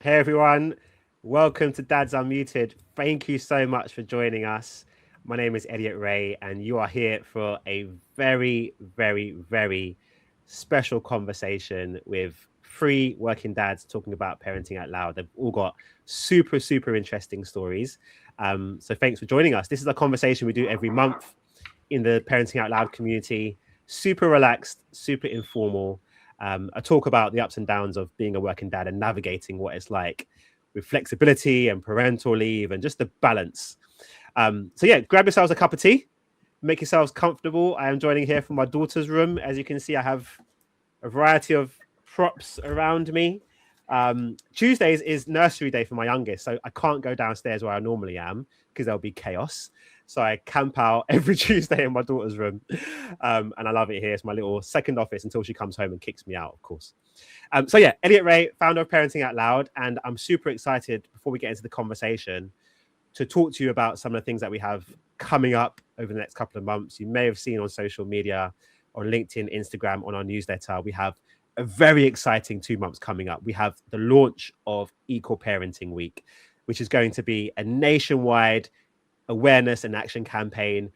Hey everyone, welcome to Dads Unmuted. Thank you so much for joining us. My name is Elliot Ray, and you are here for a very special conversation with three working dads talking about parenting out loud. They've all got super interesting stories. So thanks for joining us. This is a conversation we do every month in the Parenting Out Loud community. Super relaxed, super informal. A talk about the ups and downs of being a working dad and navigating what it's like with flexibility and parental leave and just the balance. So yeah, grab yourselves a cup of tea, make yourselves comfortable. I am joining here from my daughter's room. As you can see, I have a variety of props around me. Tuesdays is nursery day for my youngest, so I can't go downstairs where I normally am because there'll be chaos. So I camp out every Tuesday in my daughter's room. And I love it here. It's my little second office until she comes home and kicks me out, of course. So yeah, Elliot Ray, founder of Parenting Out Loud. And I'm super excited before we get into the conversation to talk to you about some of the things that we have coming up over the next couple of months. You may have seen on social media, on LinkedIn, Instagram, on our newsletter, we have a very exciting 2 months coming up. We have the launch of Equal Parenting Week, which is going to be a nationwide awareness and action campaign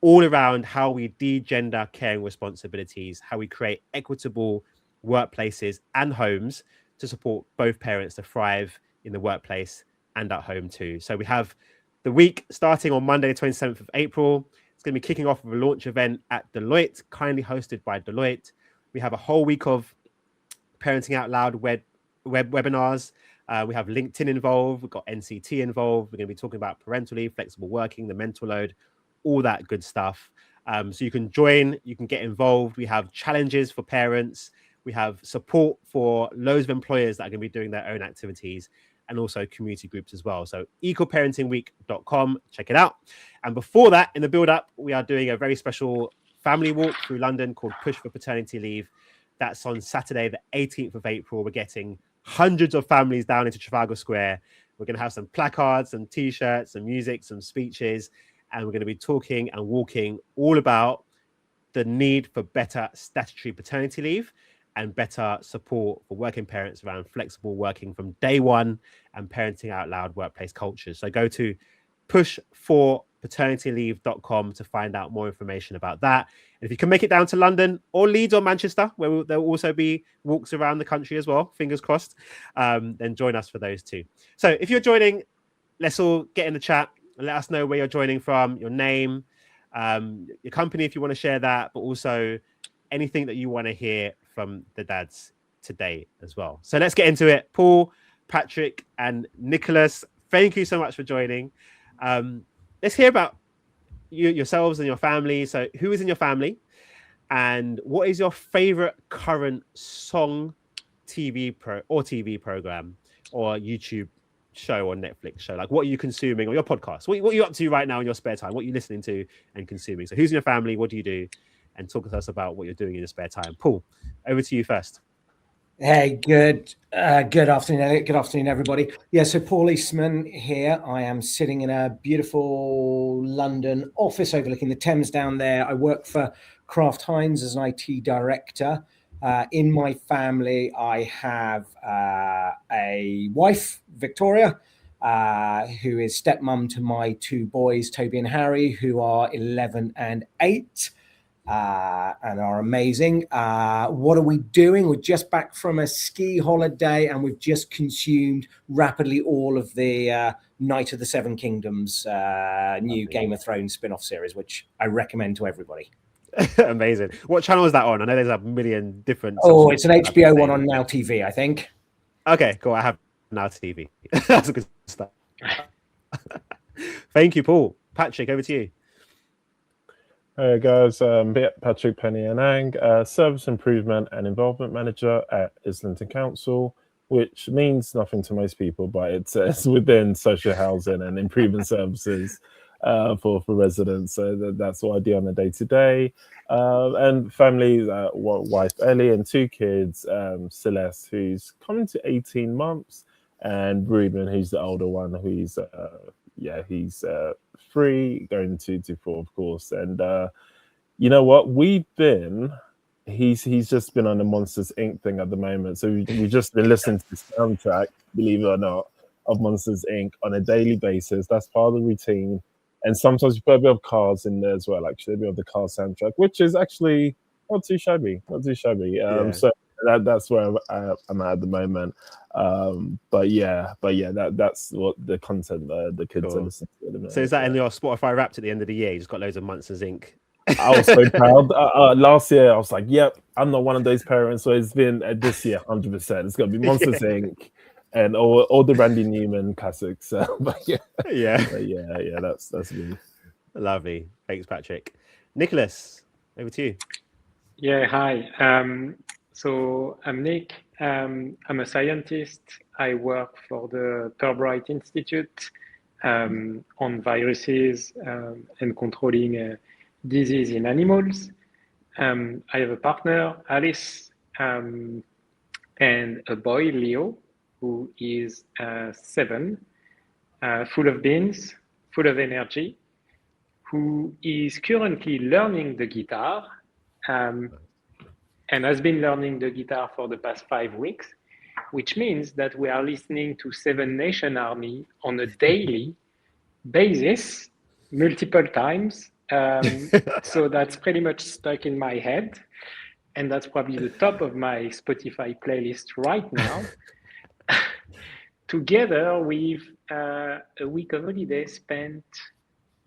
all around how we de-gender caring responsibilities, how we create equitable workplaces and homes to support both parents to thrive in the workplace and at home too. So we have the week starting on Monday, the 27th of April. It's going to be kicking off with a launch event at Deloitte, kindly hosted by Deloitte. We have a whole week of Parenting Out Loud web webinars. We have LinkedIn involved. We've got NCT involved. We're going to be talking about parental leave, flexible working, the mental load, all that good stuff. So you can join, you can get involved. We have challenges for parents. We have support for loads of employers that are going to be doing their own activities and also community groups as well. So equalparentingweek.com, check it out. And before that, in the build up, we are doing a very special family walk through London called Push for Paternity Leave. That's on Saturday, the 18th of April. We're getting hundreds of families down into Trafalgar Square. We're going to have some placards, some T-shirts, some music, some speeches, and we're going to be talking and walking all about the need for better statutory paternity leave and better support for working parents around flexible working from day one and parenting out loud workplace cultures. So go to pushforpaternityleave.com to find out more information about that. And if you can make it down to London or Leeds or Manchester, where there will also be walks around the country as well, fingers crossed, then join us for those too. So if you're joining, let's all get in the chat and let us know where you're joining from, your name, your company if you want to share that, but also anything that you want to hear from the dads today as well. So let's get into it. Paul, Patrick, and Nicholas, thank you so much for joining. Let's hear about yourselves and your family. So who is in your family and what is your favorite current song, TV program or YouTube show or Netflix show? Like what are you consuming or your podcast? What are you up to right now in your spare time? What are you listening to and consuming? So who's in your family? What do you do? And talk to us about what you're doing in your spare time. Paul, over to you first. Hey, good afternoon, Elliot. Good afternoon, everybody. Yeah, so Paul Eastman here. I am sitting in a beautiful London office overlooking the Thames down there. I work for Kraft Heinz as an IT director. In my family, I have a wife, Victoria, who is stepmom to my two boys, Toby and Harry, who are 11 and 8. And are amazing. What are we doing? We're just back from a ski holiday and we've just consumed rapidly all of the Night of the Seven Kingdoms new Game of Thrones spin-off series, which I recommend to everybody. Amazing. What channel is that on? I know there's a million different. Oh, it's an HBO one on Now TV, I think. Okay, cool. I have Now TV. That's a good start. Thank you, Paul. Patrick, over to you. Hey guys, Patrick Penny-Annang, Service Improvement and Involvement Manager at Islington Council, which means nothing to most people, but it's within social housing and improvement services for residents. So that's what I do on a day-to-day. And family, wife Ellie and 2 kids, Celeste, who's coming to 18 months, and Ruben, who's the older one, who's he's 3 going to 4, of course. And you know what, we've been he's just been on the Monsters Inc. thing at the moment. So we've just been listening to the soundtrack, believe it or not, of Monsters Inc. on a daily basis. That's part of the routine. And sometimes you put a bit of Cars in there as well, actually, a bit of the Cars soundtrack, which is actually not too shabby. So that's where I'm at the moment. But yeah, that's what the content the kids are listening to at the moment. So is that in your Spotify Wrapped at the end of the year? You just got loads of Monsters Inc. I was so proud. Last year, I was like, "Yep, I'm not one of those parents." So it's been this year, 100%. It's gonna be Monsters Inc. and all the Randy Newman classics. But yeah, that's me. Lovely. Thanks, Patrick. Nicholas, over to you. Yeah, hi. So I'm Nick. I'm a scientist. I work for the Pirbright Institute on viruses and controlling disease in animals. I have a partner, Alice, and a boy, Leo, who is 7, full of beans, full of energy, who is currently learning the guitar and has been learning the guitar for the past 5 weeks, which means that we are listening to Seven Nation Army on a daily basis, multiple times. So that's pretty much stuck in my head. And that's probably the top of my Spotify playlist right now. Together with a week of holiday spent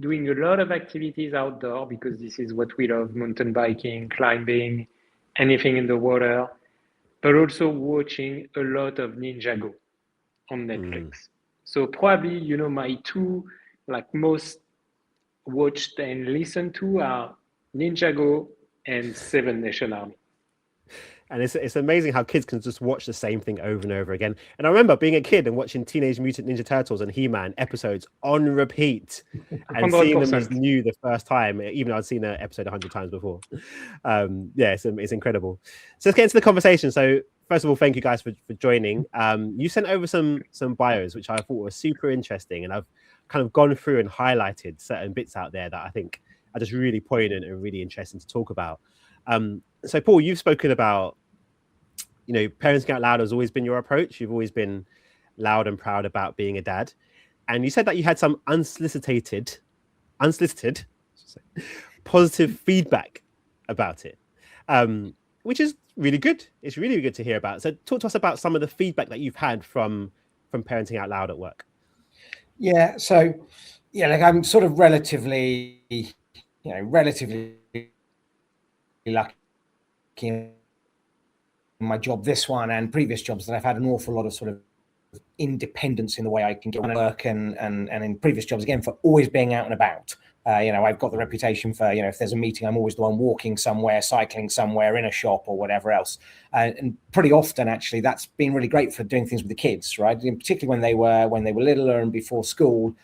doing a lot of activities outdoor, because this is what we love: mountain biking, climbing, anything in the water, but also watching a lot of Ninjago on Netflix. So probably, my 2 most watched and listened to are Ninjago and Seven Nation Army. And it's amazing how kids can just watch the same thing over and over again. And I remember being a kid and watching Teenage Mutant Ninja Turtles and He-Man episodes on repeat and 100%. Seeing them as new the first time, even though I'd seen an episode 100 times before. It's incredible. So let's get into the conversation. So first of all, thank you guys for joining. You sent over some bios, which I thought were super interesting. And I've kind of gone through and highlighted certain bits out there that I think are just really poignant and really interesting to talk about. So Paul, you've spoken about, parenting out loud has always been your approach. You've always been loud and proud about being a dad. And you said that you had some unsolicited positive feedback about it, which is really good. It's really good to hear about. So talk to us about some of the feedback that you've had from parenting out loud at work. Yeah. So, I'm sort of relatively lucky in my job, this one and previous jobs, that I've had an awful lot of sort of independence in the way I can get work, and in previous jobs, again, for always being out and about. I've got the reputation for, if there's a meeting, I'm always the one walking somewhere, cycling somewhere, in a shop or whatever else. And pretty often, actually, that's been really great for doing things with the kids, right? And particularly when they were littler and before school.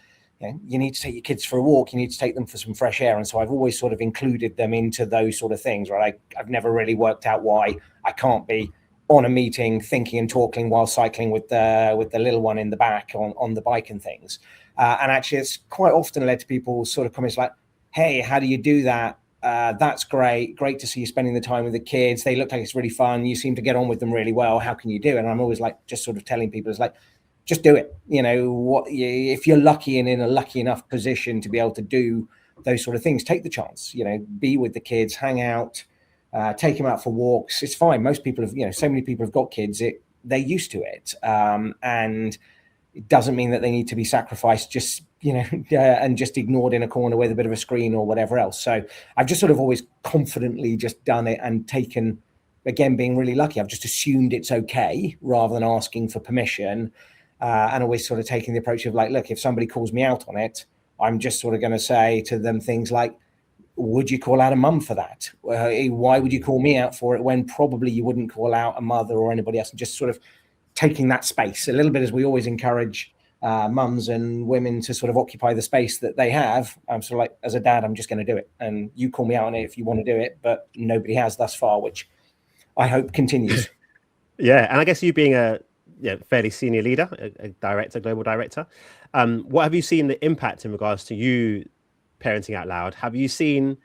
You need to take your kids for a walk. You need to take them for some fresh air. And so I've always sort of included them into those sort of things, right? I've never really worked out why I can't be on a meeting thinking and talking while cycling with the little one in the back on the bike and things. And actually, it's quite often led to people sort of comments like, hey, how do you do that? That's great. Great to see you spending the time with the kids. They look like it's really fun. You seem to get on with them really well. How can you do it? And I'm always like, just sort of telling people, it's like, just do it. If you're lucky and in a lucky enough position to be able to do those sort of things, take the chance, be with the kids, hang out, take them out for walks. It's fine. Most people have, so many people have got kids, they're used to it. And it doesn't mean that they need to be sacrificed just, and just ignored in a corner with a bit of a screen or whatever else. So I've just sort of always confidently just done it and taken, again, being really lucky. I've just assumed it's okay rather than asking for permission. And always sort of taking the approach of like, look, if somebody calls me out on it, I'm just sort of going to say to them things like, would you call out a mum for that? Why would you call me out for it when probably you wouldn't call out a mother or anybody else? And just sort of taking that space a little bit, as we always encourage mums and women to sort of occupy the space that they have. I'm sort of like, as a dad, I'm just going to do it. And you call me out on it if you want to do it, but nobody has thus far, which I hope continues. Yeah. And I guess you being a fairly senior leader, a director, global director. What have you seen the impact in regards to you parenting out loud? Have you seen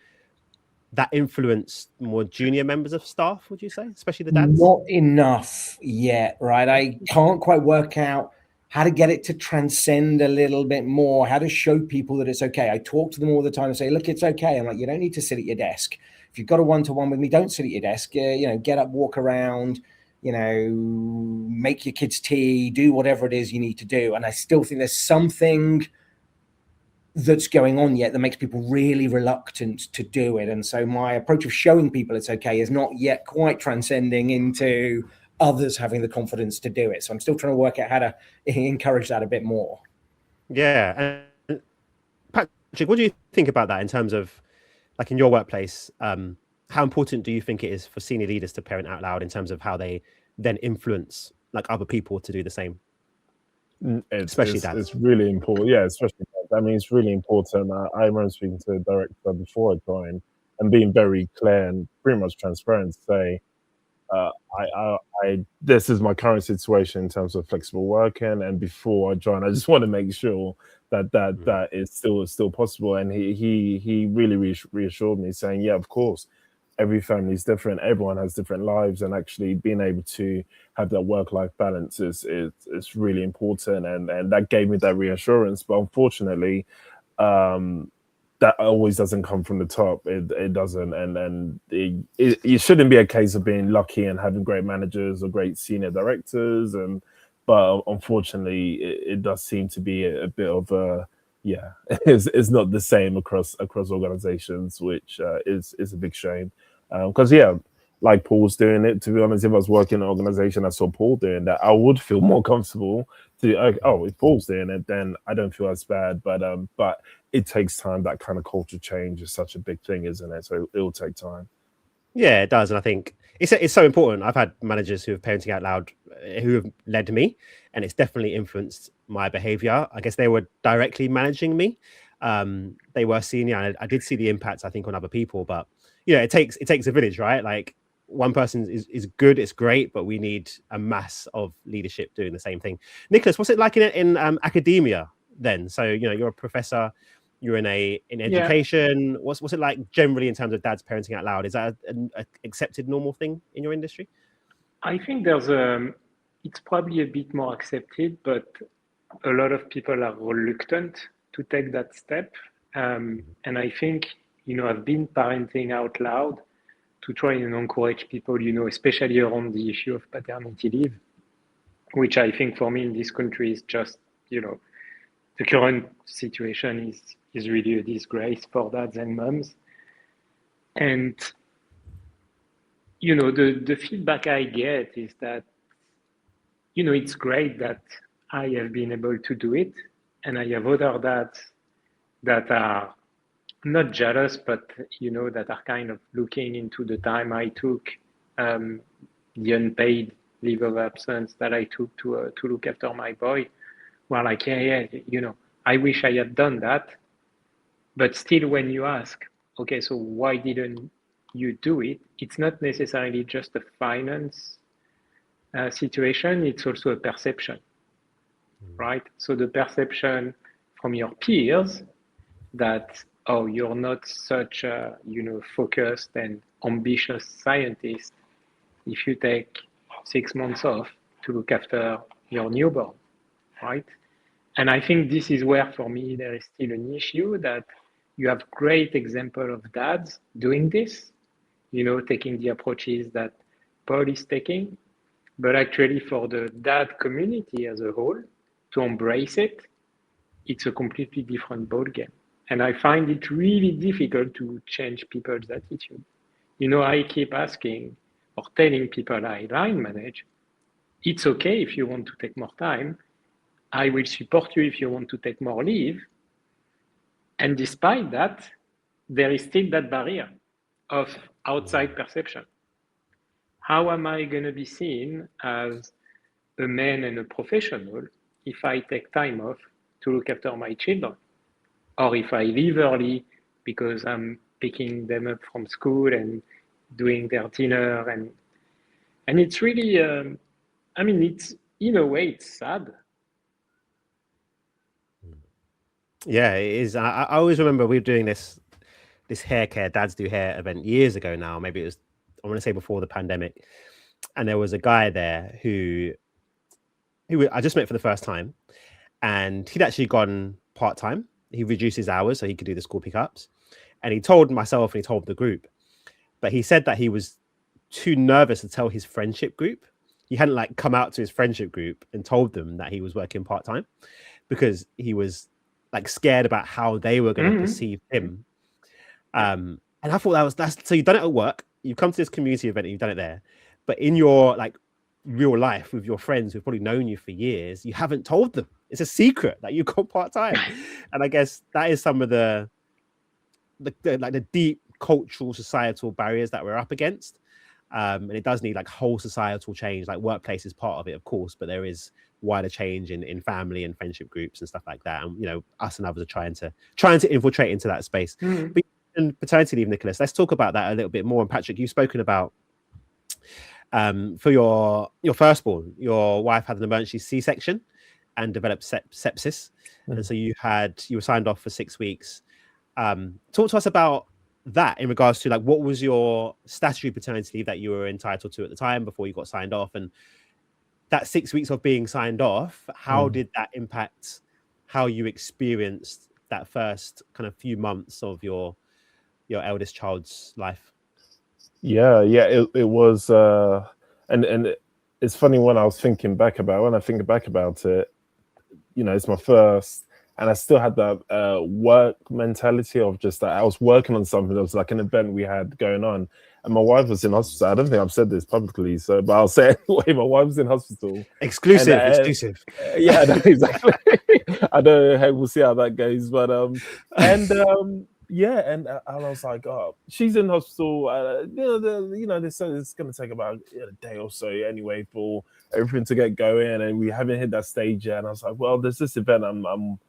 that influence more junior members of staff, would you say, especially the dads? Not enough yet, right? I can't quite work out how to get it to transcend a little bit more, how to show people that it's okay. I talk to them all the time and say, look, it's okay. I'm like, you don't need to sit at your desk. If you've got a one-to-one with me, don't sit at your desk. You know, get up, walk around, you know, make your kids tea, do whatever it is you need to do. And I still think there's something that's going on yet that makes people really reluctant to do it. And so my approach of showing people it's okay is not yet quite transcending into others having the confidence to do it. So I'm still trying to work out how to encourage that a bit more. Yeah. And Patrick, what do you think about that in terms of, like, in your workplace, how important do you think it is for senior leaders to parent out loud in terms of how they then influence like other people to do the same? Especially dads. It's really important. Yeah, especially dads. I mean, it's really important. I remember speaking to a director before I joined and being very clear and pretty much transparent to say, this is my current situation in terms of flexible working, and before I join, I just want to make sure that is still possible. And he really reassured me, saying, yeah, of course, every family is different, everyone has different lives, and actually being able to have that work-life balance is really important, and that gave me that reassurance. But unfortunately, that always doesn't come from the top. It doesn't, and it shouldn't be a case of being lucky and having great managers or great senior directors, but unfortunately, it does seem to be a bit of a it's not the same across organizations, which is a big shame. Because like Paul's doing it, to be honest, if I was working in an organization, I saw Paul doing that, I would feel more comfortable to, if Paul's doing it, then I don't feel as bad. But it takes time. That kind of culture change is such a big thing, isn't it? So it will take time. Yeah, it does. And I think it's so important. I've had managers who have parenting out loud who have led me, and it's definitely influenced my behavior. I guess they were directly managing me. They were senior, and I did see the impacts, I think, on other people. But it takes a village, right? Like, one person is good, it's great, but we need a mass of leadership doing the same thing. Nicholas, what's it like in academia then? So you're a professor, you're in education. What's it like generally in terms of dads parenting out loud? Is that an accepted normal thing in your industry? I think it's probably a bit more accepted, but a lot of people are reluctant to take that step. And I think, I've been parenting out loud to try and encourage people, especially around the issue of paternity leave, which I think for me in this country is just, the current situation is really a disgrace for dads and moms. And, the feedback I get is that, it's great that I have been able to do it. And I have other dads that are not jealous, but, that are kind of looking into the time I took, the unpaid leave of absence that I took to look after my boy. Well, like, I wish I had done that. But still, when you ask, okay, so why didn't you do it? It's not necessarily just a finance situation. It's also a perception, right? So the perception from your peers that, oh, you're not such a, focused and ambitious scientist if you take 6 months off to look after your newborn, right? And I think this is where, for me, there is still an issue that you have great example of dads doing this, taking the approaches that Paul is taking, but actually for the dad community as a whole to embrace it, it's a completely different ballgame. And I find it really difficult to change people's attitude. I keep asking or telling people I line manage, it's okay if you want to take more time. I will support you if you want to take more leave. And despite that, there is still that barrier of outside perception. How am I going to be seen as a man and a professional if I take time off to look after my children? Or if I leave early because I'm picking them up from school and doing their dinner. And it's really, it's, in a way, it's sad. Yeah, it is. I always remember we were doing this this hair care, dads do hair event years ago now. Maybe it was, I want to say before the pandemic. And there was a guy there who I just met for the first time, and he'd actually gone part-time. He reduced his hours so he could do the school pickups. And he told myself and he told the group, but he said that he was too nervous to tell his friendship group. He hadn't like come out to his friendship group and told them that he was working part-time because he was like scared about how they were going to perceive him. And I thought that's so you've done it at work, you've come to this community event and you've done it there, but in your like real life with your friends who've probably known you for years, you haven't told them. It's a secret that you got part-time. And I guess that is some of the deep cultural societal barriers that we're up against. And it does need like whole societal change. Like workplace is part of it, of course, but there is wider change in family and friendship groups and stuff like that. And you know, us and others are trying to infiltrate into that space. But in paternity leave, Nicholas, let's talk about that a little bit more. And Patrick, you've spoken about for your firstborn, your wife had an emergency C-section and developed sepsis, and so you were signed off for 6 weeks. Talk to us about that in regards to like what was your statutory paternity leave that you were entitled to at the time before you got signed off, and that 6 weeks of being signed off, how did that impact how you experienced that first kind of few months of your eldest child's life? Yeah, it was, and it's funny when I think back about it, you know, it's my first, and I still had that work mentality of just that I was working on something. It was like an event we had going on, and my wife was in hospital. I don't think I've said this publicly, but I'll say it anyway. My wife was in hospital. Exclusive. Yeah, no, exactly. I don't know. We'll see how that goes, but yeah, and I was like, oh, she's in hospital. They said it's going to take about a day or so anyway for everything to get going, and we haven't hit that stage yet. And I was like, well, there's this event I'm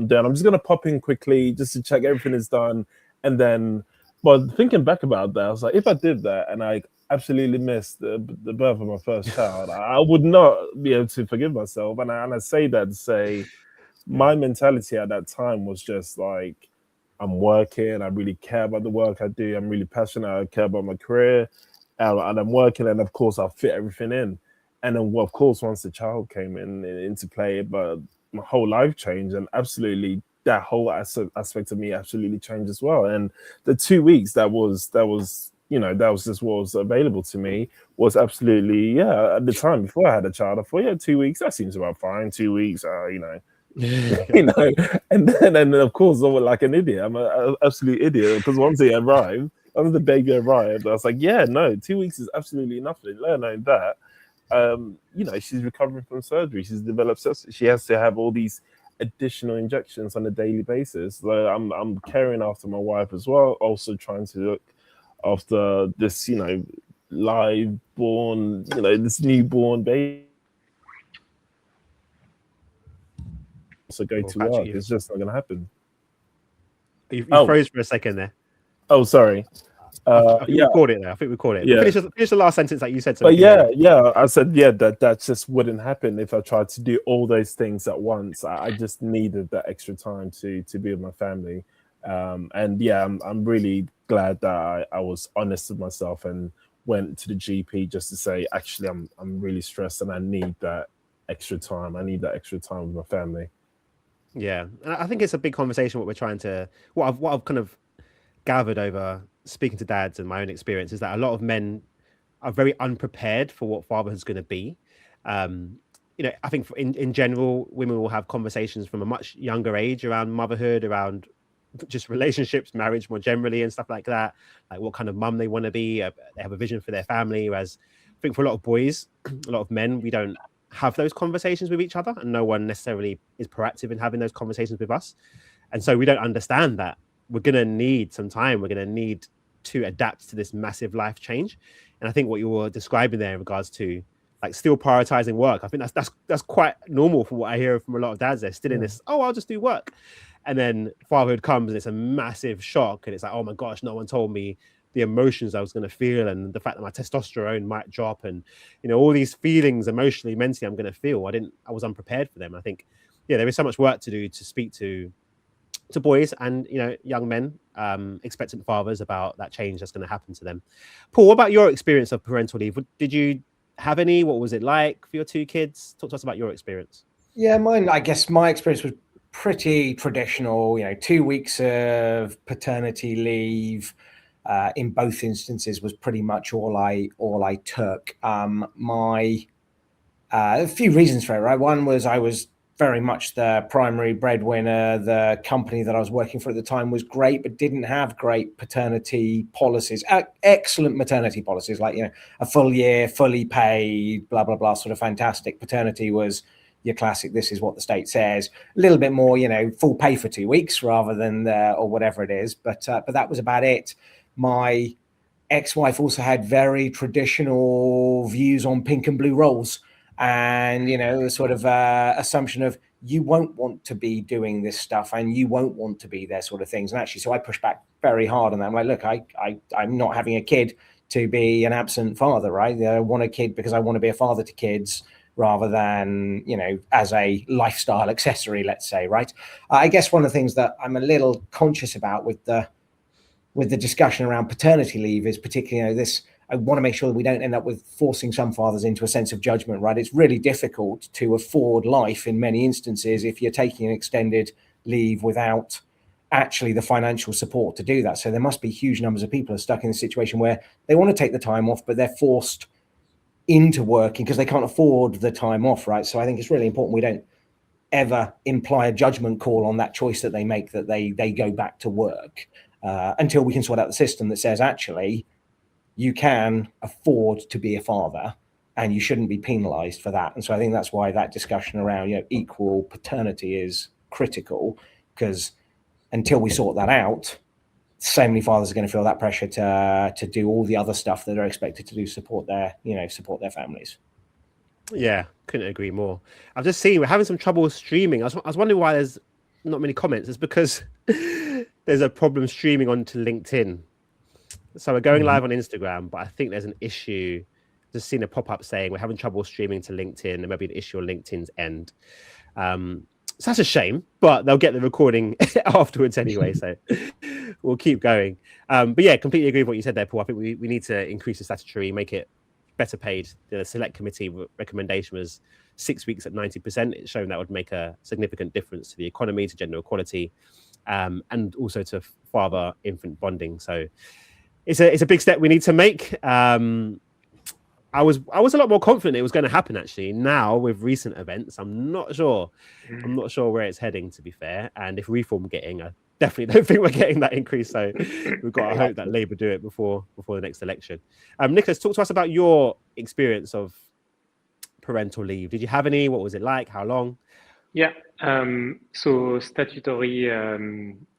done. I'm just going to pop in quickly just to check everything is done. And then, well, thinking back about that, I was like, if I did that and I absolutely missed the birth of my first child, I would not be able to forgive myself. And I say that to say my mentality at that time was just like, I'm working. I really care about the work I do. I'm really passionate. I care about my career, and I'm working. And of course, I'll fit everything in. And then, well, of course, once the child came into play, but my whole life changed, and absolutely that whole aspect of me absolutely changed as well. And the 2 weeks that was just what was available to me was absolutely at the time before I had a child. I thought 2 weeks that seems about fine. 2 weeks, and then of course I'm like an idiot. I'm an absolute idiot because once the baby arrived, I was like, 2 weeks is absolutely nothing. Let alone that, she's recovering from surgery. She's developed sepsis. She has to have all these additional injections on a daily basis. So I'm caring after my wife as well, also trying to look after this, live born, this newborn baby. So go to work. It's just not going to happen. You froze for a second there. Oh, sorry. I think we caught it there. Yeah. Finish the last sentence that you said. But I said that just wouldn't happen if I tried to do all those things at once. I just needed that extra time to be with my family. I'm really glad that I was honest with myself and went to the GP just to say, actually, I'm really stressed and I need that extra time. I need that extra time with my family. Yeah, and I think it's a big conversation. What I've kind of gathered over speaking to dads and my own experience is that a lot of men are very unprepared for what fatherhood is going to be. I think in general, women will have conversations from a much younger age around motherhood, around just relationships, marriage more generally, and stuff like that. Like what kind of mum they want to be. They have a vision for their family. Whereas I think for a lot of boys, a lot of men, we don't have those conversations with each other, and no one necessarily is proactive in having those conversations with us. And so we don't understand that we're going to need some time. We're going to need to adapt to this massive life change. And I think what you were describing there in regards to like still prioritizing work, I think that's quite normal from what I hear from a lot of dads. They're still in this, I'll just do work. And then fatherhood comes and it's a massive shock. And it's like, oh my gosh, no one told me the emotions I was going to feel and the fact that my testosterone might drop and, all these feelings emotionally, mentally I'm going to feel. I was unprepared for them. I think, there is so much work to do to speak to boys and, young men expectant fathers about that change that's going to happen to them. Paul, what about your experience of parental leave? Did you have any? What was it like for your 2 kids? Talk to us about your experience. Yeah, I guess my experience was pretty traditional, 2 weeks of paternity leave in both instances was pretty much all I took. A few reasons for it, right? One was I was very much the primary breadwinner. The company that I was working for at the time was great, but didn't have great paternity policies, excellent maternity policies, like, a full year, fully paid, blah, blah, blah, sort of fantastic. Paternity was your classic, this is what the state says, a little bit more, full pay for 2 weeks rather than, or whatever it is. But that was about it. My ex-wife also had very traditional views on pink and blue rolls. And, the sort of assumption of you won't want to be doing this stuff and you won't want to be there sort of things. And actually, so I pushed back very hard on that. I'm like, look, I'm not having a kid to be an absent father, right? I want a kid because I want to be a father to kids rather than, as a lifestyle accessory, let's say, right? I guess one of the things that I'm a little conscious about with the discussion around paternity leave is particularly, this, I want to make sure that we don't end up with forcing some fathers into a sense of judgment, right? It's really difficult to afford life in many instances if you're taking an extended leave without actually the financial support to do that. So there must be huge numbers of people who are stuck in a situation where they want to take the time off, but they're forced into working because they can't afford the time off, right? So I think it's really important we don't ever imply a judgment call on that choice that they make, that they go back to work until we can sort out the system that says, actually, you can afford to be a father and you shouldn't be penalized for that. And so I think that's why that discussion around, equal paternity is critical, because until we sort that out, so many fathers are going to feel that pressure to do all the other stuff that are expected to do, support their families. Yeah, couldn't agree more. I've just seen we're having some trouble streaming. I was wondering why there's not many comments. It's because there's a problem streaming onto LinkedIn. So we're going live on Instagram, but I think there's an issue. Just seen a pop-up saying we're having trouble streaming to LinkedIn. There might be an issue on LinkedIn's end. So that's a shame, but they'll get the recording afterwards anyway. So we'll keep going. But yeah, completely agree with what you said there, Paul. I think we need to increase the statutory, make it better paid. The select committee recommendation was 6 weeks at 90%. It's shown that would make a significant difference to the economy, to gender equality, and also to father-infant bonding. So it's a big step we need to make. I was a lot more confident it was going to happen, actually. Now, with recent events, I'm not sure. I'm not sure where it's heading, to be fair. And if reform getting, I definitely don't think we're getting that increase. So we've got to hope that Labour do it before the next election. Nicholas, talk to us about your experience of parental leave. Did you have any? What was it like? How long? Yeah. So statutory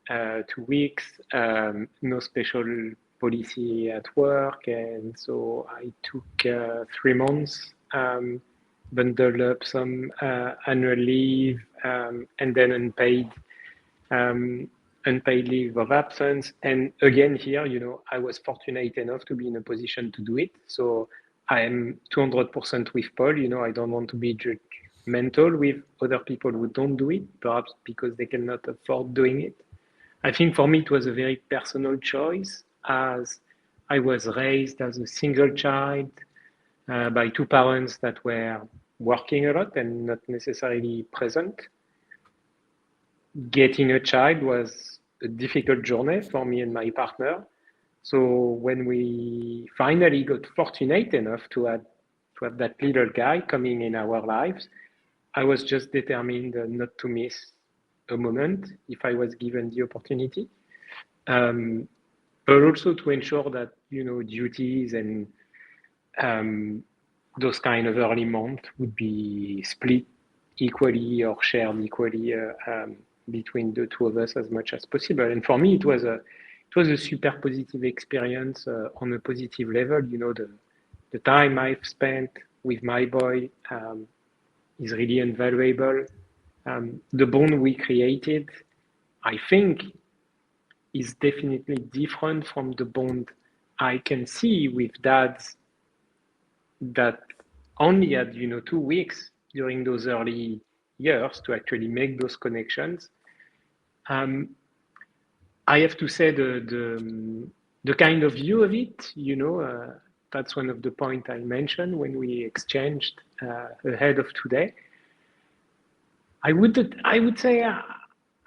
2 weeks, no special policy at work, and so I took 3 months, bundled up some annual leave, and then unpaid leave of absence. And again here, I was fortunate enough to be in a position to do it. So I am 200% with Paul. I don't want to be judgmental with other people who don't do it, perhaps because they cannot afford doing it. I think for me it was a very personal choice, as I was raised as a single child by 2 parents that were working a lot and not necessarily present. Getting a child was a difficult journey for me and my partner. So when we finally got fortunate enough to have that little guy coming in our lives, I was just determined not to miss a moment if I was given the opportunity. But also to ensure that, duties and those kind of early months would be split equally or shared equally between the 2 of us as much as possible. And for me, it was a super positive experience on a positive level. The time I've spent with my boy is really invaluable. The bond we created, I think, is definitely different from the bond I can see with dads that only had 2 weeks during those early years to actually make those connections. I have to say the kind of view of it, that's one of the points I mentioned when we exchanged ahead of today. I would say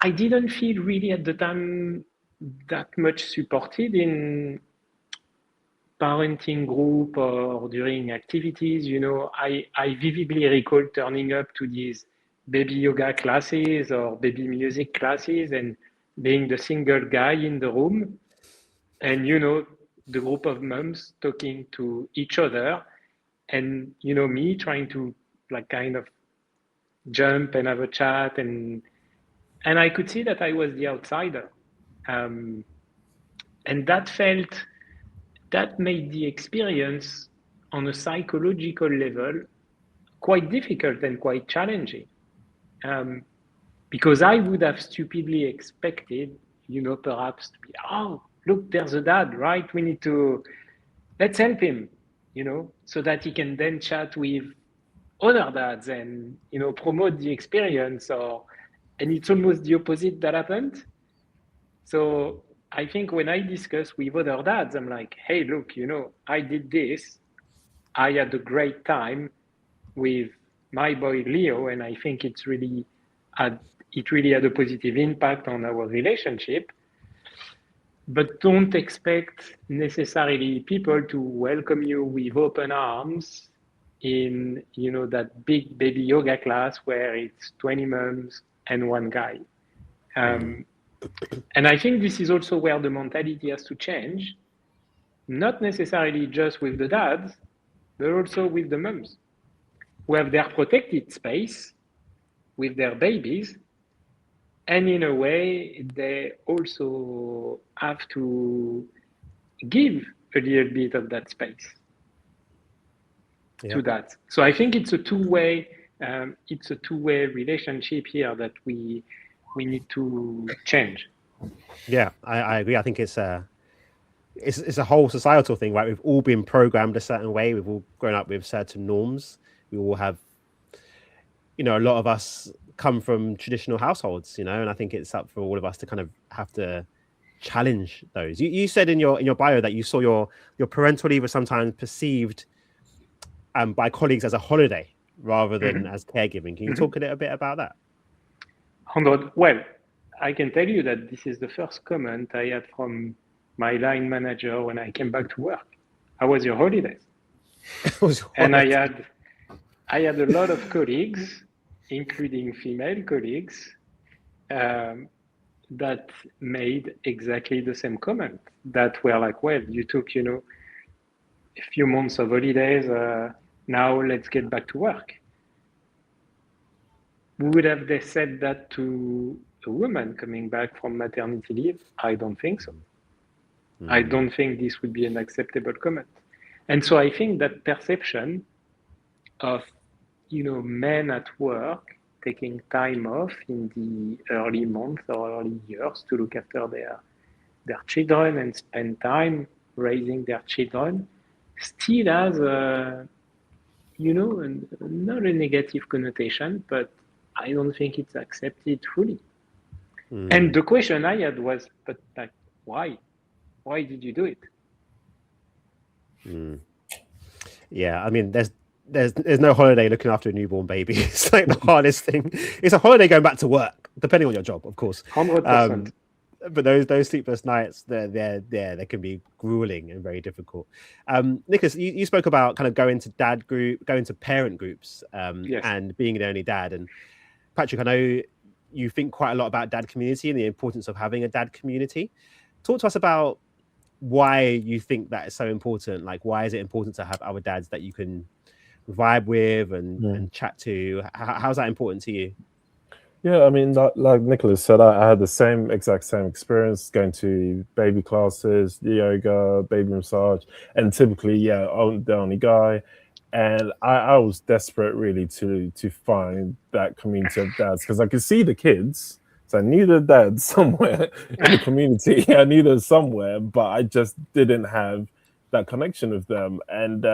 I didn't feel really at the time that much supported in parenting group or during activities. I vividly recall turning up to these baby yoga classes or baby music classes and being the single guy in the room, and the group of moms talking to each other, and me trying to like kind of jump and have a chat, and I could see that I was the outsider, and that made the experience on a psychological level quite difficult and quite challenging, because I would have stupidly expected, perhaps to be, oh, look, there's a dad, right? Let's help him, so that he can then chat with other dads and, promote the experience, and it's almost the opposite that happened. So I think when I discuss with other dads, I'm like, hey, look, I did this. I had a great time with my boy Leo, and I think it really had a positive impact on our relationship. But don't expect necessarily people to welcome you with open arms in, that big baby yoga class where it's 20 moms and one guy. And I think this is also where the mentality has to change, not necessarily just with the dads, but also with the moms, who have their protected space with their babies. And in a way, they also have to give a little bit of that space to that. So I think it's a two-way relationship here that we need to change. Yeah, I agree. I think it's a whole societal thing, right? We've all been programmed a certain way. We've all grown up with certain norms. We all have, a lot of us come from traditional households, and I think it's up for all of us to kind of have to challenge those. You said in your bio that you saw your parental leave was sometimes perceived by colleagues as a holiday rather than as caregiving. Can you talk a little bit about that? Well, I can tell you that this is the first comment I had from my line manager when I came back to work. How was your holidays? And I had a lot of colleagues, including female colleagues, that made exactly the same comment, that were like, well, you took, a few months of holidays, now let's get back to work. Would have they said that to a woman coming back from maternity leave? I don't think so. I don't think this would be an acceptable comment. And so I think that perception of, men at work taking time off in the early months or early years to look after their children and spend time raising their children still has not a negative connotation, but I don't think it's accepted fully. And the question I had was, but like, why? Why did you do it? Yeah, I mean, there's no holiday looking after a newborn baby. It's like the hardest thing. It's a holiday going back to work, depending on your job, of course. 100%. But those sleepless nights, they can be grueling and very difficult. Nicholas, you spoke about kind of going to parent groups, Yes. and being an only dad. And Patrick, I know you think quite a lot about dad community and the importance of having a dad community. Talk to us about why you think that is so important. Like, why is it important to have other dads that you can vibe with and chat to? How's that important to you? Yeah, I mean, like Nicholas said, I had the exact same experience going to baby classes, yoga, baby massage, and typically, I'm the only guy. And I was desperate really to find that community of dads, because I could see the kids. So I knew the dads somewhere in the community. I knew them somewhere, but I just didn't have that connection with them. And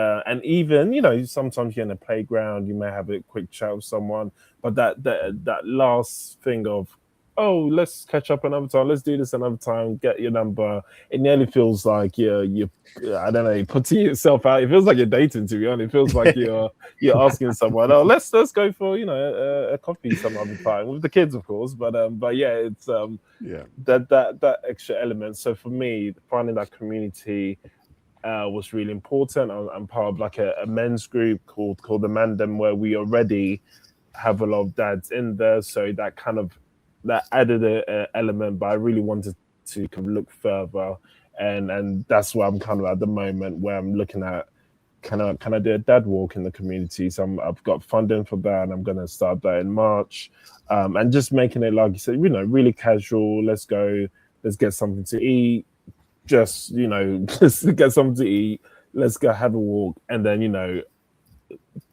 even, sometimes you're in a playground, you may have a quick chat with someone, but that last thing of, oh, let's catch up another time, let's do this another time, get your number. It nearly feels like you I don't know, you're putting yourself out. It feels like you're dating, to be honest. It feels like you're asking someone, oh, let's go for, you know, a coffee some other time with the kids, of course. But yeah, it's that extra element. So for me, finding that community was really important. I'm part of like a men's group called the Mandem, where we already have a lot of dads in there, so that kind of that added a element. But I really wanted to kind of look further, and that's where I'm kind of at the moment, where I'm looking at can I do a dad walk in the community. So I've got funding for that, and I'm going to start that in March, and just making it, like you said, you know, really casual. Let's go, let's get something to eat, just, you know, just get something to eat, let's go have a walk, and then, you know,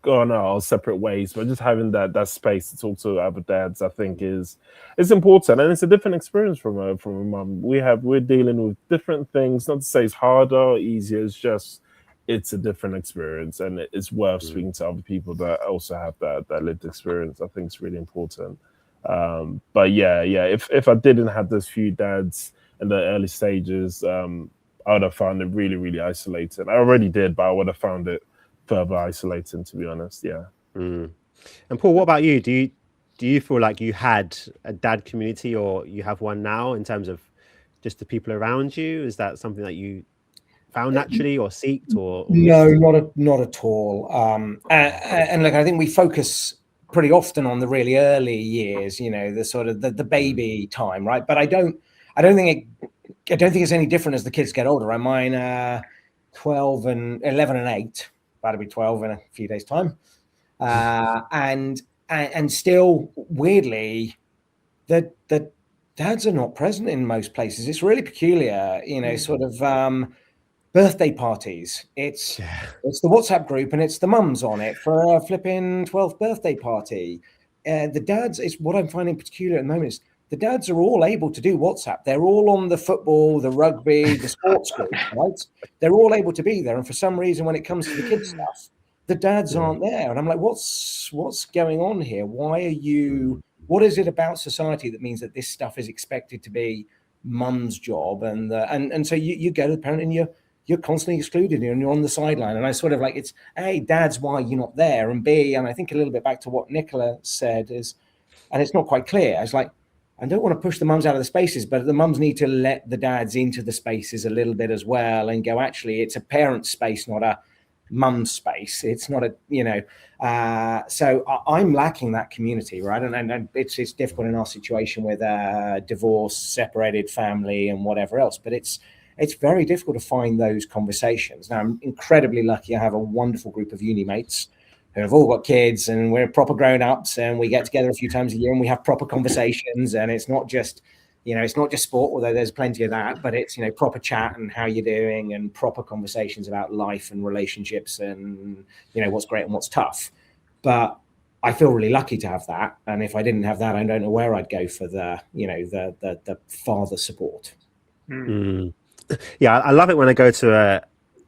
go on our separate ways. But just having that space to talk to other dads, I think is important, and it's a different experience from a mum. We're dealing with different things. Not to say it's harder or easier. It's just it's a different experience, and it's worth speaking to other people that also have that lived experience. I think it's really important. But yeah, if I didn't have those few dads in the early stages, I would have found it really, really isolating. I already did, but I would have found it further isolating, to be honest. Yeah. And Paul, what about you? Do you feel like you had a dad community, or you have one now, in terms of just the people around you? Is that something that you found naturally or seeked or no, not at all. And look, I think we focus pretty often on the really early years, you know, the sort of the baby time, right? But I don't think it's any different as the kids get older. Right? Mine 12 and 11 and 8, about to be 12 in a few days' time, and still weirdly, the dads are not present in most places. It's really peculiar, you know, sort of birthday parties. It's the WhatsApp group, and it's the mums on it for a flipping 12th birthday party. The dads, it's what I'm finding peculiar at the moment is the dads are all able to do WhatsApp. They're all on the football, the rugby, the sports group, right? They're all able to be there. And for some reason, when it comes to the kids stuff, the dads aren't there. And I'm like, what's going on here? Why are you, what is it about society that means that this stuff is expected to be mum's job? And so you go to the parent and you're constantly excluded and you're on the sideline. And I sort of like, it's, A, dads, why you're not there? And B, and I think a little bit back to what Nicola said is, and it's not quite clear. It's like, I don't want to push the mums out of the spaces, but the mums need to let the dads into the spaces a little bit as well and go, actually, it's a parent space, not a mum space. It's not a, you know, so I'm lacking that community, right? And it's difficult in our situation with divorce, separated family and whatever else, but it's very difficult to find those conversations. Now, I'm incredibly lucky. I have a wonderful group of uni mates who have all got kids, and we're proper grown-ups, and we get together a few times a year and we have proper conversations. And it's not just, you know, it's not just sport, although there's plenty of that, but it's, you know, proper chat and how you're doing and proper conversations about life and relationships and, you know, what's great and what's tough. But I feel really lucky to have that. And if I didn't have that, I don't know where I'd go for the, you know, the father support. Yeah, I love it when I go to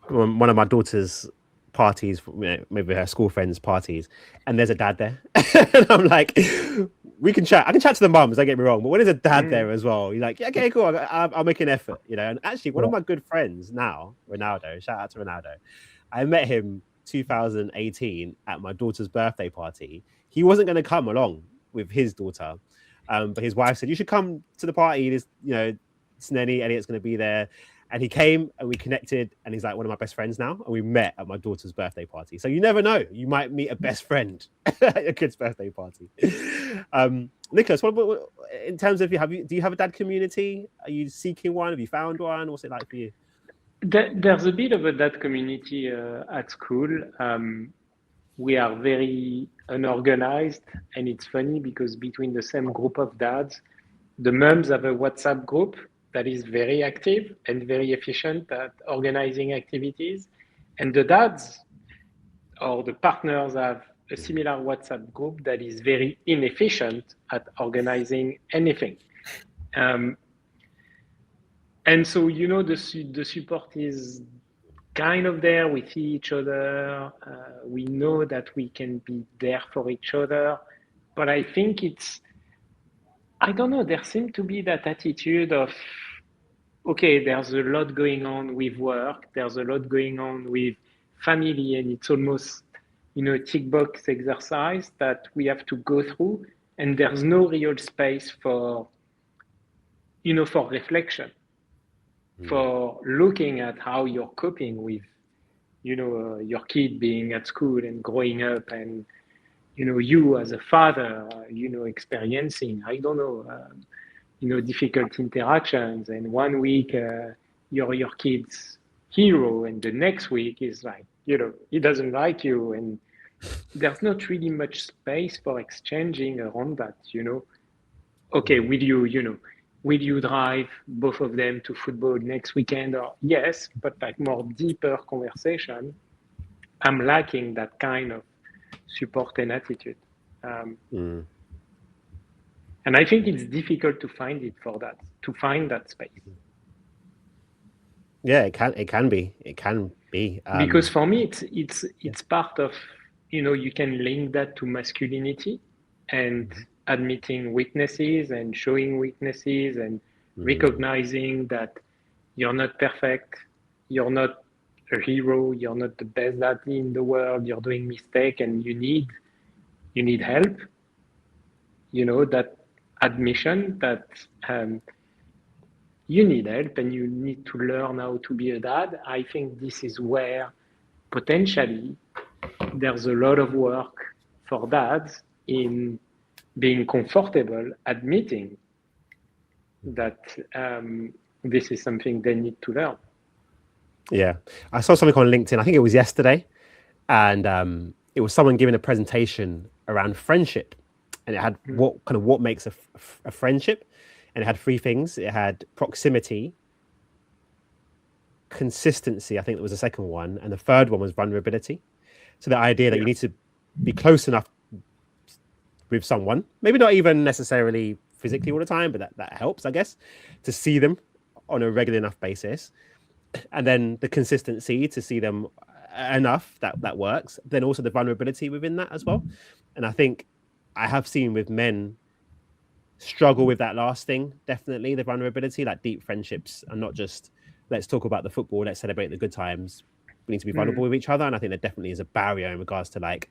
one of my daughter's parties, you know, maybe her school friends' parties, and there's a dad there. And I'm like, we can chat. I can chat to the mums, don't get me wrong, but when there's a dad there as well, you're like, yeah, okay, cool, I'll make an effort, you know. And actually, one of my good friends now, Ronaldo, shout out to Ronaldo, I met him 2018 at my daughter's birthday party. He wasn't going to come along with his daughter, but his wife said, you should come to the party. This, you know, Snenny, Elliot's going to be there. And he came and we connected, and he's like one of my best friends now. And we met at my daughter's birthday party. So you never know, you might meet a best friend at your kid's birthday party. Nicholas, what in terms of do you have a dad community? Are you seeking one? Have you found one? What's it like for you? There's a bit of a dad community at school. We are very unorganized, and it's funny because between the same group of dads, the mums have a WhatsApp group that is very active and very efficient at organizing activities. And the dads or the partners have a similar WhatsApp group that is very inefficient at organizing anything. And so, you know, the support is kind of there. We see each other. We know that we can be there for each other. But I think I don't know, there seemed to be that attitude of, okay, there's a lot going on with work, there's a lot going on with family, and it's almost, a tick box exercise that we have to go through, and there's no real space for, for reflection, for looking at how you're coping with, your kid being at school and growing up, and, you as a father, experiencing, I don't know, difficult interactions, and 1 week you're your kid's hero, and the next week is like, he doesn't like you, and there's not really much space for exchanging around that, Okay, will you drive both of them to football next weekend? Or yes, but like more deeper conversation. I'm lacking that kind of support and attitude. And I think it's difficult to find that space. Yeah, it can be. Because for me, it's part of, you can link that to masculinity and admitting weaknesses and showing weaknesses and recognizing that you're not perfect, you're not a hero, you're not the best athlete in the world, you're doing mistakes, and you need help. That admission that you need help and you need to learn how to be a dad. I think this is where potentially there's a lot of work for dads in being comfortable admitting that this is something they need to learn. Yeah, I saw something on LinkedIn, I think it was yesterday, and it was someone giving a presentation around friendship, and it had what makes a friendship, and it had 3 things. It had proximity, consistency, I think that was the second one, and the third one was vulnerability. So the idea that you need to be close enough with someone, maybe not even necessarily physically all the time, but that helps, I guess, to see them on a regular enough basis. And then the consistency to see them enough that works. Then also the vulnerability within that as well. And I think I have seen with men struggle with that last thing, definitely the vulnerability. Like deep friendships are not just let's talk about the football, let's celebrate the good times. We need to be vulnerable with each other. And I think there definitely is a barrier in regards to like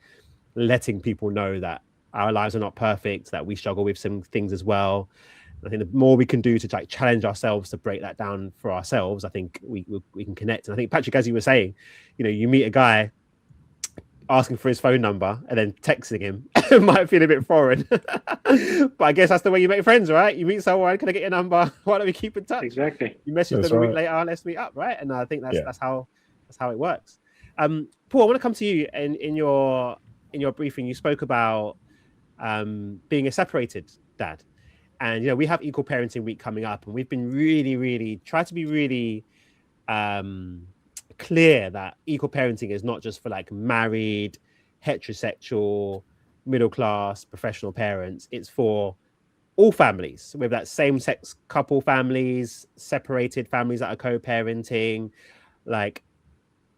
letting people know that our lives are not perfect, that we struggle with some things as well. I think the more we can do to like challenge ourselves to break that down for ourselves, I think we can connect. And I think, Patrick, as you were saying, you meet a guy asking for his phone number and then texting him might feel a bit foreign. But I guess that's the way you make friends, right? You meet someone, can I get your number? Why don't we keep in touch? Exactly. You message them a week later, let's meet up, right? And I think that's how it works. Paul, I want to come to you. And in your briefing, you spoke about being a separated dad. And we have Equal Parenting Week coming up, and we've been really try to be really clear that equal parenting is not just for like married, heterosexual, middle class, professional parents. It's for all families, whether that's same-sex couple families, separated families that are co-parenting, like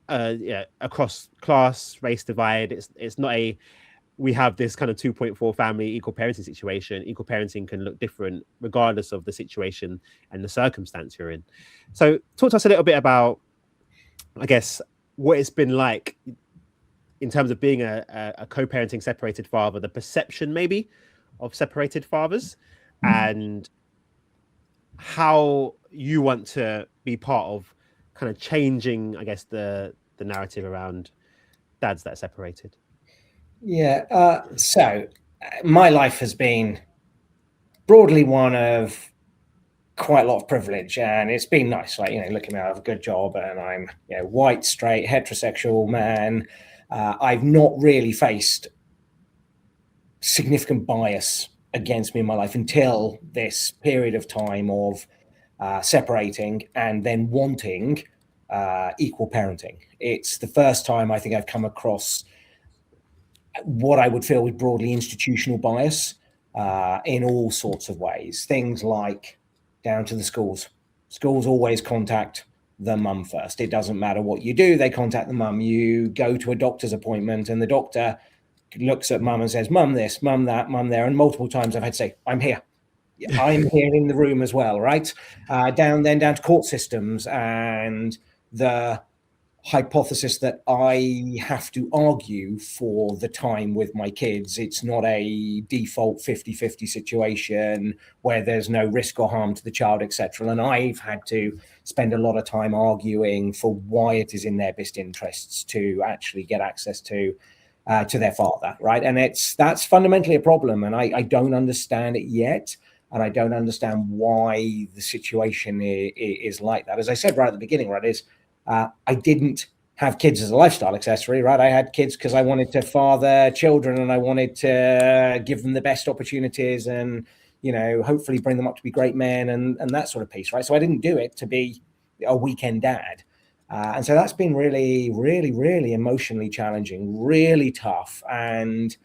across class, race divide. It's not we have this kind of 2.4 family equal parenting situation. Equal parenting can look different regardless of the situation and the circumstance you're in. So talk to us a little bit about, I guess, what it's been like in terms of being a co-parenting separated father, the perception maybe of separated fathers, and how you want to be part of kind of changing, I guess, the narrative around dads that are separated. Yeah. So my life has been broadly one of quite a lot of privilege, and it's been nice. Like, look at me, I have a good job, and I'm white, straight, heterosexual man. I've not really faced significant bias against me in my life until this period of time of separating and then wanting equal parenting. It's the first time I think I've come across what I would feel was broadly institutional bias in all sorts of ways. Things like down to the schools. Schools always contact the mum first. It doesn't matter what you do, they contact the mum. You go to a doctor's appointment and the doctor looks at mum and says, mum this, mum that, mum there. And multiple times I've had to say, I'm here. I'm here in the room as well, right? Down to court systems and the hypothesis that I have to argue for the time with my kids. It's not a default 50-50 situation where there's no risk or harm to the child, etc. And I've had to spend a lot of time arguing for why it is in their best interests to actually get access to their father, right? And that's fundamentally a problem, and I don't understand it yet, and I don't understand why the situation is like that. As I said right at the beginning, right, I didn't have kids as a lifestyle accessory, right? I had kids because I wanted to father children and I wanted to give them the best opportunities and, you know, hopefully bring them up to be great men and that sort of piece, right? So I didn't do it to be a weekend dad. And so that's been really, really, really emotionally challenging, really tough. And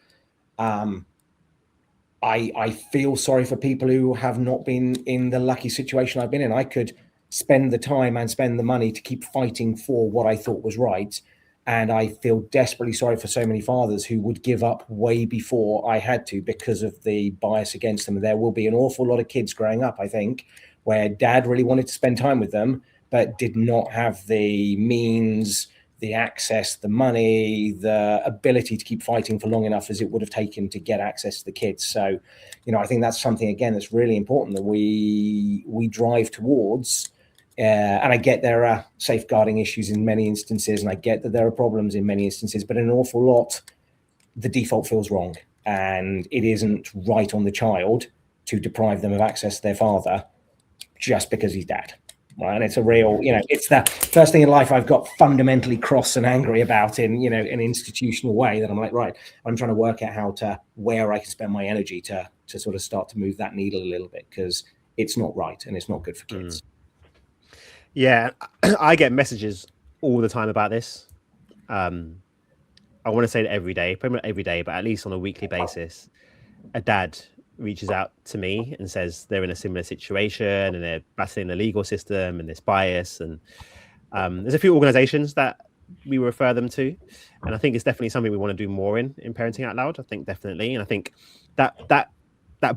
I feel sorry for people who have not been in the lucky situation I've been in. I could spend the time and spend the money to keep fighting for what I thought was right. And I feel desperately sorry for so many fathers who would give up way before I had to because of the bias against them. There will be an awful lot of kids growing up, I think, where dad really wanted to spend time with them, but did not have the means, the access, the money, the ability to keep fighting for long enough as it would have taken to get access to the kids. So, you know, I think that's something, again, that's really important that we drive towards. And I get there are safeguarding issues in many instances, and I get that there are problems in many instances, but in an awful lot, the default feels wrong. And it isn't right on the child to deprive them of access to their father just because he's dad. Right. And it's a real, you know, it's the first thing in life I've got fundamentally cross and angry about in, you know, an institutional way that I'm like, right, I'm trying to work out where I can spend my energy to sort of start to move that needle a little bit, because it's not right and it's not good for kids. Yeah, I get messages all the time about this. I want to say that every day, probably not every day, but at least on a weekly basis, a dad reaches out to me and says they're in a similar situation and they're battling the legal system and this bias. And there's a few organizations that we refer them to. And I think it's definitely something we want to do more in Parenting Out Loud. I think definitely. And I think that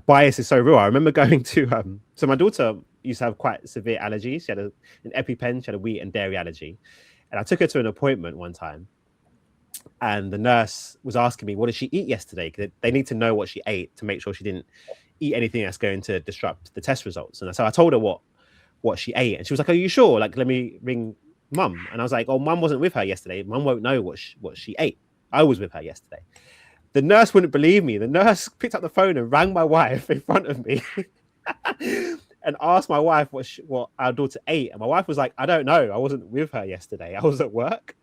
bias is so real. I remember going to, so my daughter used to have quite severe allergies. She had an EpiPen, she had a wheat and dairy allergy. And I took her to an appointment one time. And the nurse was asking me, what did she eat yesterday? Because they need to know what she ate to make sure she didn't eat anything that's going to disrupt the test results. And so I told her what she ate. And she was like, are you sure? Like, let me ring mum. And I was like, oh, mum wasn't with her yesterday. Mum won't know what she ate. I was with her yesterday. The nurse wouldn't believe me. The nurse picked up the phone and rang my wife in front of me and asked my wife what our daughter ate. And my wife was like, I don't know. I wasn't with her yesterday. I was at work.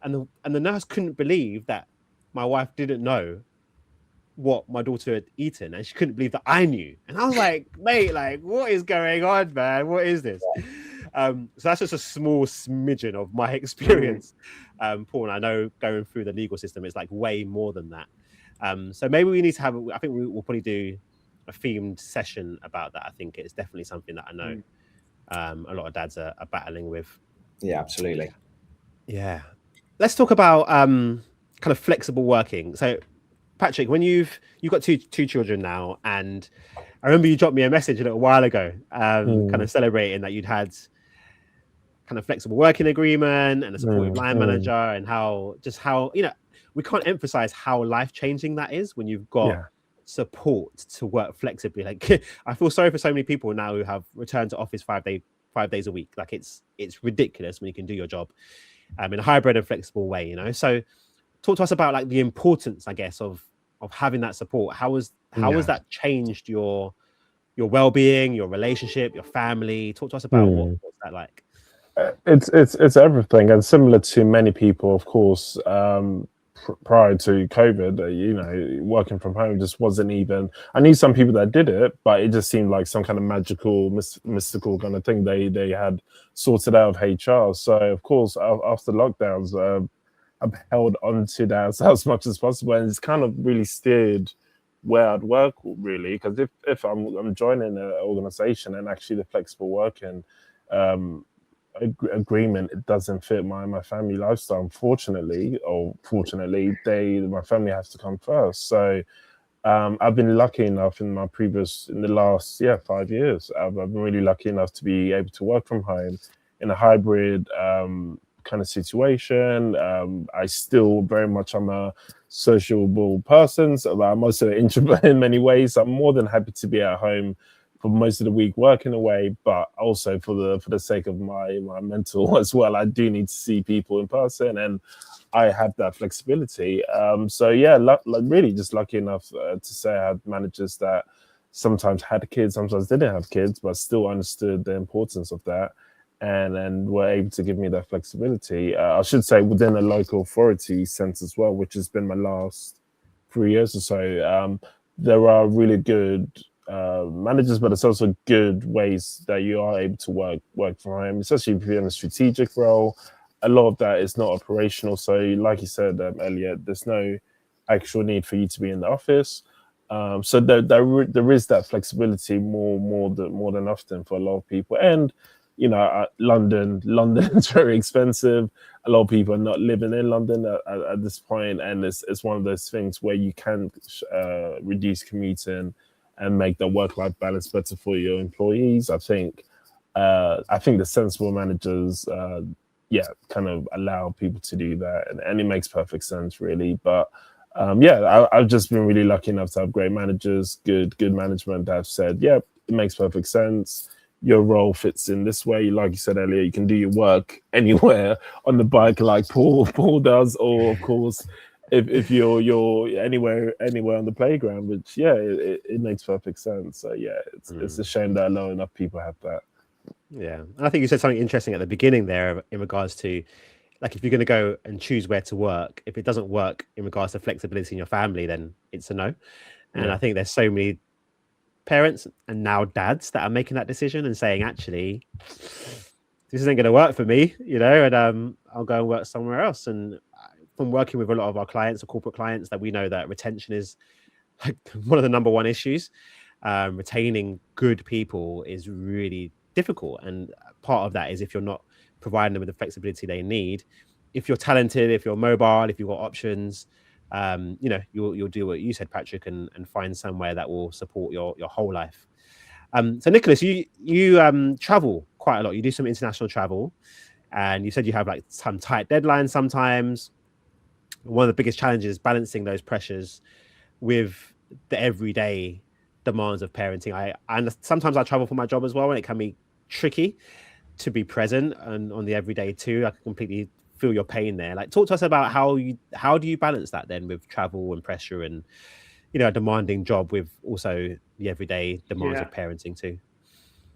And the nurse couldn't believe that my wife didn't know what my daughter had eaten, and she couldn't believe that I knew. And I was like, mate, like, what is going on, man? What is this? So that's just a small smidgen of my experience, Paul. And I know going through the legal system, it's like way more than that. So maybe we need to have, I think we'll probably do a themed session about that. I think it's definitely something that I know a lot of dads are battling with. Yeah, absolutely. Yeah. Let's talk about kind of flexible working. So, Patrick, when you've got two children now, and I remember you dropped me a message a little while ago, kind of celebrating that you'd had kind of flexible working agreement and a supportive line manager, and how you know, we can't emphasize how life-changing that is when you've got support to work flexibly. Like, I feel sorry for so many people now who have returned to office 5 days a week. Like, it's ridiculous when you can do your job in a hybrid and flexible way, you know. So talk to us about like the importance, I guess, of having that support. How has that changed your well-being, your relationship, your family? Talk to us about what's that like. It's everything, and similar to many people, of course, prior to COVID, you know, working from home just wasn't even, I knew some people that did it, but it just seemed like some kind of magical, mystical kind of thing they had sorted out of HR. So of course, after lockdowns, I've held on to that as much as possible, and it's kind of really steered where I'd work, really, because if I'm joining an organization and actually the flexible working agreement, it doesn't fit my family lifestyle, unfortunately, or fortunately, my family has to come first. So I've been lucky enough in the last 5 years. I've been really lucky enough to be able to work from home in a hybrid kind of situation. I still very much am a sociable person, so I'm also an introvert in many ways. I'm more than happy to be at home for most of the week working away, but also for the sake of my mental as well. I do need to see people in person, and I have that flexibility. So yeah, really just lucky enough to say I had managers that sometimes had kids, sometimes didn't have kids, but still understood the importance of that, and were able to give me that flexibility. I should say within a local authority sense as well, which has been my last 3 years or so. There are really good managers, but it's also good ways that you are able to work from home, especially if you're in a strategic role. A lot of that is not operational. So like you said, Elliot, there's no actual need for you to be in the office. So there is that flexibility more than often for a lot of people. And London is very expensive. A lot of people are not living in London at this point, and it's one of those things where you can reduce commuting and make the work-life balance better for your employees. I think the sensible managers kind of allow people to do that, and it makes perfect sense, really. But I've just been really lucky enough to have great managers, good management that have said, yeah, it makes perfect sense. Your role fits in this way. Like you said earlier, you can do your work anywhere on the bike, like Paul does, or of course, if you're anywhere on the playground, which it makes perfect sense. So it's a shame that not enough people have that. Yeah, and I think you said something interesting at the beginning there in regards to, like, if you're going to go and choose where to work, if it doesn't work in regards to flexibility in your family, then it's a no. And I think there's so many parents and now dads that are making that decision and saying, actually, this isn't going to work for me, and I'll go and work somewhere else. And from working with a lot of our clients or corporate clients, that we know that retention is like one of the number one issues. Retaining good people is really difficult, and part of that is if you're not providing them with the flexibility they need. If you're talented, if you're mobile, if you've got options, you'll do what you said, Patrick, and find somewhere that will support your whole life. So Nicholas, you travel quite a lot. You do some international travel, and you said you have like some tight deadlines sometimes. One of the biggest challenges is balancing those pressures with the everyday demands of parenting. And sometimes I travel for my job as well, and it can be tricky to be present and on the everyday too. I can completely feel your pain there. Like, talk to us about how do you balance that then with travel and pressure and a demanding job with also the everyday demands of parenting too.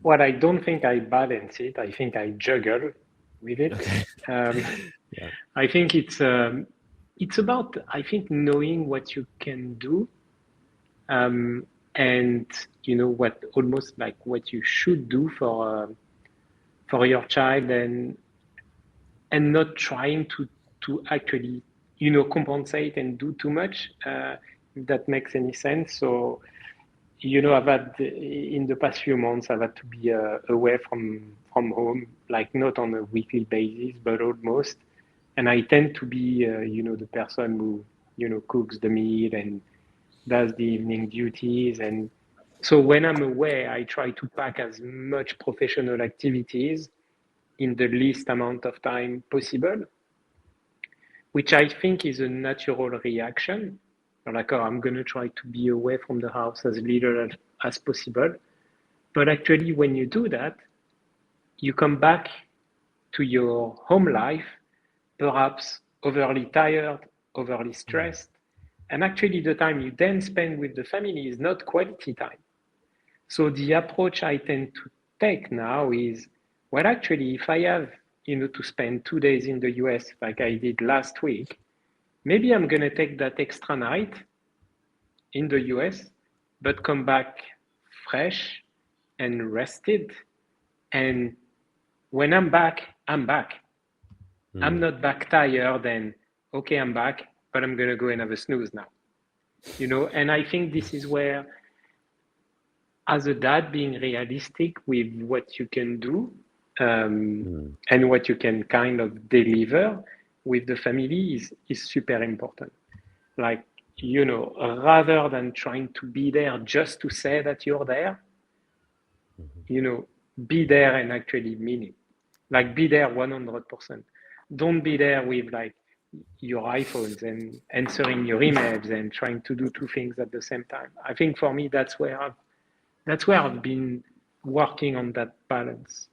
Well, I don't think I balance it. I think I juggle with it. Okay. I think it's about, I think, knowing what you can do, and what almost like what you should do for your child, and not trying to actually compensate and do too much, if that makes any sense. So I've had, in the past few months, I've had to be away from home, like not on a weekly basis, but almost. And I tend to be, the person who, cooks the meal and does the evening duties. And so when I'm away, I try to pack as much professional activities in the least amount of time possible, which I think is a natural reaction. Like, I'm going to try to be away from the house as little as possible. But actually, when you do that, you come back to your home life, perhaps overly tired, overly stressed. And actually, the time you then spend with the family is not quality time. So the approach I tend to take now is, well, actually, if I have, to spend 2 days in the US, like I did last week, maybe I'm going to take that extra night in the US, but come back fresh and rested. And when I'm back, I'm back. I'm not back tired and, okay, I'm back, but I'm going to go and have a snooze now. And I think this is where, as a dad, being realistic with what you can do, and what you can kind of deliver with the family is super important. Like, rather than trying to be there just to say that you're there, be there and actually mean it. Like, be there 100%. Don't be there with like your iPhones and answering your emails and trying to do two things at the same time. I think for me, that's where I've been working on that balance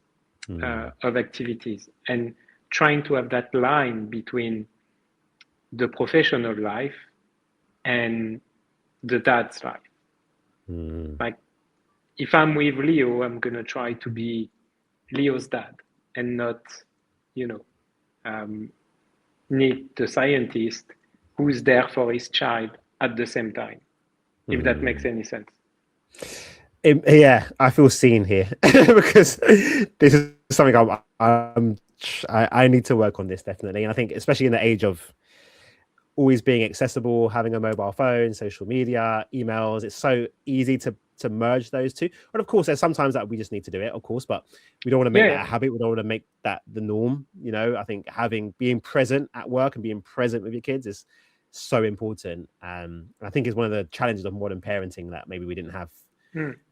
of activities and trying to have that line between the professional life and the dad's life. Like, if I'm with Leo, I'm gonna try to be Leo's dad and not, Nick, the scientist, who's there for his child at the same time. If that makes any sense. Yeah, I feel seen here because this is something I need to work on this definitely, and I think especially in the age of always being accessible, having a mobile phone, social media, emails, it's so easy to merge those two. And of course, there's sometimes that we just need to do it, of course, but we don't want to make that a habit. We don't want to make that the norm. I think being present at work and being present with your kids is so important. And I think it's one of the challenges of modern parenting that maybe we didn't have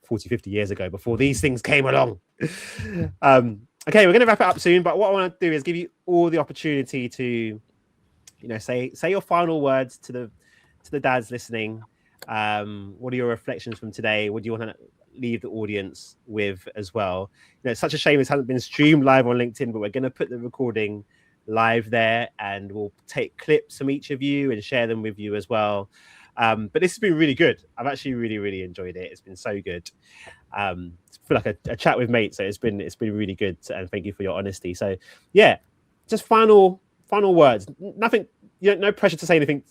40, 50 years ago before these things came along. Okay, we're going to wrap it up soon, but what I want to do is give you all the opportunity to, say your final words to the dads listening. What are your reflections from today? What do you want to leave the audience with as well? It's such a shame this hasn't been streamed live on LinkedIn, but we're going to put the recording live there and we'll take clips from each of you and share them with you as well. But this has been really good. I've actually really, really enjoyed it. It's been so good. It's feel like a chat with mates. So it's been really good. And thank you for your honesty. So yeah, just final words. Nothing, no pressure to say anything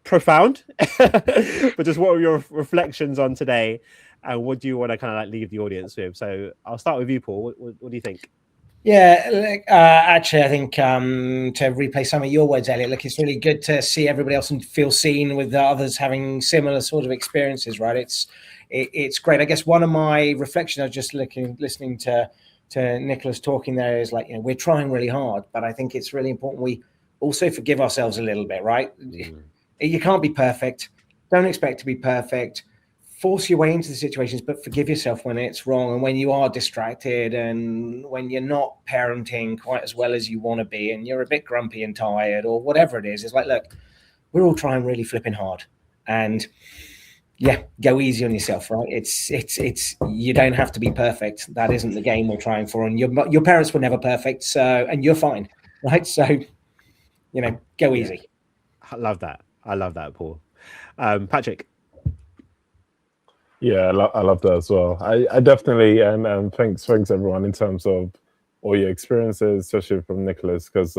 profound, but just what are your reflections on today, and what do you want to kind of like leave the audience with? So I'll start with you, Paul. What do you think? Yeah, actually, I think to replay some of your words, Elliot, look, it's really good to see everybody else and feel seen with others having similar sort of experiences, right? It's great. I guess one of my reflections, I was just listening to Nicholas talking there, is like, we're trying really hard, but I think it's really important we also forgive ourselves a little bit, right? You can't be perfect. Don't expect to be perfect. Force your way into the situations, but forgive yourself when it's wrong and when you are distracted and when you're not parenting quite as well as you want to be and you're a bit grumpy and tired or whatever it is. It's like, look, we're all trying really flipping hard, and yeah, go easy on yourself, right? It's you don't have to be perfect. That isn't the game we're trying for, and your parents were never perfect, so, and you're fine, right? So, go easy. I love that, Paul. Patrick. Yeah, I love that as well. I definitely, and thanks everyone in terms of all your experiences, especially from Nicholas, because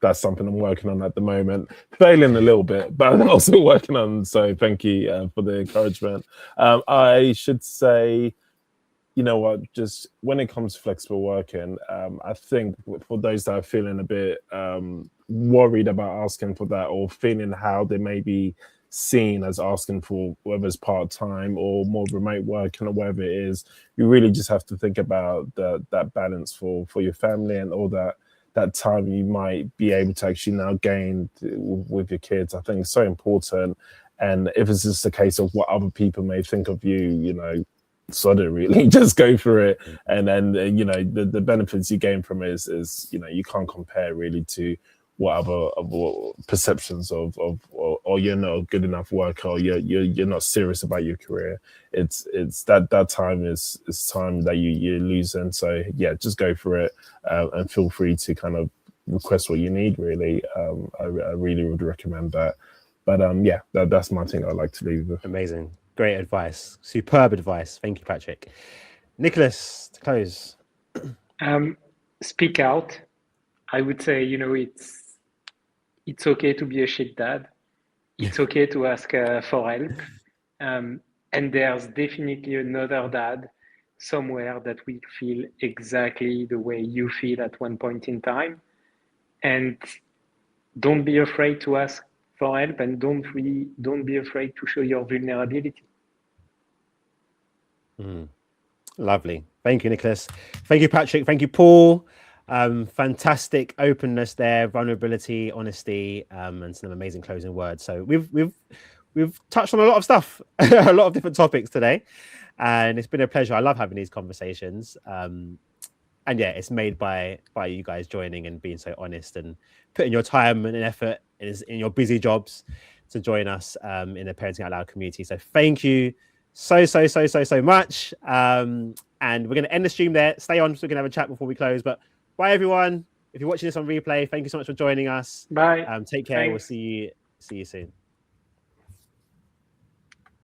that's something I'm working on at the moment, failing a little bit, but I'm also working on. So thank you for the encouragement. I should say, just when it comes to flexible working, I think for those that are feeling a bit worried about asking for that or feeling how they may be seen as asking for whether it's part-time or more remote working or whatever it is, you really just have to think about that balance for your family and all that time you might be able to actually now gain with your kids. I think it's so important. And if it's just a case of what other people may think of you, sod it, really, just go for it. And then the benefits you gain from it is you can't compare really to what other perceptions of or you're not a good enough worker, or you're not serious about your career. It's that time is time that you lose. And so yeah, just go for it, and feel free to kind of request what you need, really. I really would recommend that. But yeah, that's my thing I'd like to leave with. Amazing, great advice, superb advice. Thank you, Patrick. Nicholas, to close. Speak out. I would say, it's okay to be a shit dad. It's okay to ask for help. And there's definitely another dad somewhere that will feel exactly the way you feel at one point in time. And don't be afraid to ask for help, and don't be afraid to show your vulnerability. Lovely. Thank you, Nicholas. Thank you, Patrick. Thank you, Paul. Fantastic openness there, vulnerability, honesty, and some amazing closing words. So we've we've touched on a lot of stuff, a lot of different topics today, and it's been a pleasure. I love having these conversations. And yeah, it's made by you guys joining and being so honest and putting your time and effort in your busy jobs to join us in the Parenting Out Loud community. So thank you so much. And we're going to end the stream there. Stay on so we can have a chat before we close. But bye, everyone. If you're watching this on replay, thank you so much for joining us. Bye. Take care. Thanks. We'll see you soon.